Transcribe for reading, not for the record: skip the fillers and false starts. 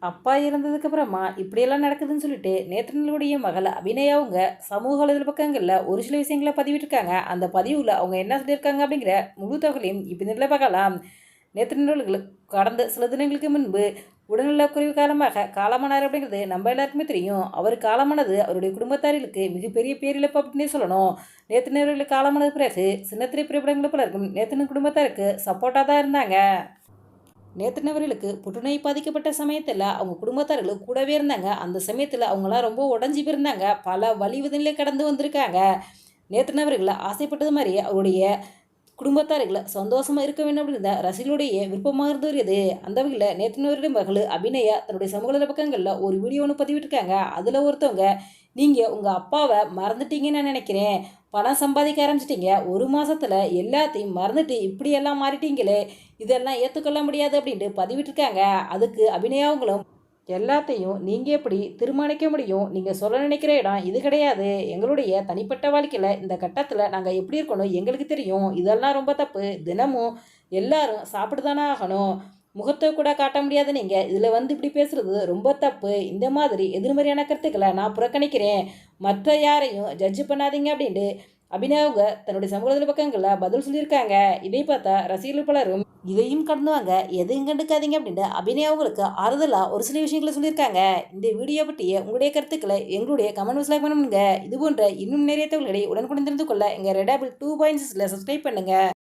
அப்பா இறந்ததுக்கு அப்புறமா இப்படியெல்லாம் நடக்குதுன்னு சொல்லிட்டு நேத்ரனுடைய மகள் அபிநயா அவங்க சமூக வலைதள பக்கங்களில் ஒரு சில விஷயங்களை பதிவிட்டிருக்காங்க. அந்த பதிவில் அவங்க என்ன சொல்லியிருக்காங்க அப்படிங்கிற முழு தொகையிலையும் இப்போ இதில் பார்க்கலாம். நேத்ரன் கடந்த சில தினங்களுக்கு முன்பு உடல்நலக்குறைவு காரணமாக காலமானார் அப்படிங்கிறது நம்ம எல்லாருக்குமே தெரியும். அவர் காலமானது அவருடைய குடும்பத்தார்களுக்கு மிகப்பெரிய பேரிழப்பு அப்படின்னே சொல்லணும். நேத்ரன் காலமானது பிறகு சின்ன திரைப்படங்களை பலருக்கும் நேத்ரன் குடும்பத்தாருக்கு சப்போர்ட்டாக தான் இருந்தாங்க. நேத்தன் அவர்களுக்கு புற்றுநோய் பாதிக்கப்பட்ட சமயத்தில் அவங்க குடும்பத்தார்கள் கூடவே இருந்தாங்க. அந்த சமயத்தில் அவங்களாம் ரொம்ப உடஞ்சி போயிருந்தாங்க. பல வலிவதனிலே கடந்து வந்திருக்காங்க. நேத்தன் அவர்கள் ஆசைப்பட்டது மாதிரி அவருடைய குடும்பத்தார்களை சந்தோஷமாக இருக்க வேண்டும் அப்படின்ற ரசிகர்களுடைய விருப்பமாக இருந்து வருது. அந்த வகையில் நேத்தன் அவருடைய மகள் அபிநயா தன்னுடைய சமூக பக்கங்களில் ஒரு வீடியோ ஒன்று பதிவிட்டிருக்காங்க. அதில் ஒருத்தவங்க, நீங்கள் உங்கள் அப்பாவை மறந்துட்டீங்கன்னு நான் நினைக்கிறேன். பணம் சம்பாதிக்க ஆரம்பிச்சிட்டிங்க. ஒரு மாதத்தில் எல்லாத்தையும் மறந்துட்டு இப்படியெல்லாம் மாறிட்டீங்களே, இதெல்லாம் ஏற்றுக்கொள்ள முடியாது அப்படின்ட்டு பதிவிட்டிருக்காங்க. அதுக்கு அபிநயாவங்களும், எல்லாத்தையும் நீங்கள் எப்படி தீர்மானிக்க முடியும்? நீங்கள் சொல்ல நினைக்கிற இடம் இது கிடையாது. எங்களுடைய தனிப்பட்ட வாழ்க்கையில் இந்த கட்டத்தில் நாங்கள் எப்படி இருக்கணும் எங்களுக்கு தெரியும். இதெல்லாம் ரொம்ப தப்பு. தினமும் எல்லாரும் சாப்பிட்டு தானே ஆகணும். முகத்தை கூட காட்ட முடியாது. நீங்கள் இதில் வந்து இப்படி பேசுகிறது ரொம்ப தப்பு. இந்த மாதிரி எதிர்மறையான கருத்துக்களை நான் புறக்கணிக்கிறேன். மற்ற யாரையும் ஜட்ஜ் பண்ணாதீங்க அப்படின்ட்டு அபிநயாவுங்க தன்னுடைய சமூக பக்கங்களில் பதில் சொல்லியிருக்காங்க. இதை பார்த்தா ரசிகர்கள் பலரும் இதையும் கடந்து வாங்க, எதையும் கண்டுக்காதீங்க அப்படின்ட்டு அபிநயாவுங்களுக்கு ஆறுதலாக ஒரு சில விஷயங்களை சொல்லியிருக்காங்க. இந்த வீடியோ பற்றிய உங்களுடைய கருத்துக்களை எங்களுடைய கமெண்ட் பாக்ஸில் பண்ணுங்க. இது போன்ற இன்னும் நிறைய தகவல்களை உடனுக்குடன் தெரிந்து கொள்ள எங்கள் ரெடாபிள் 2.6 சப்ஸ்கிரைப் பண்ணுங்கள்.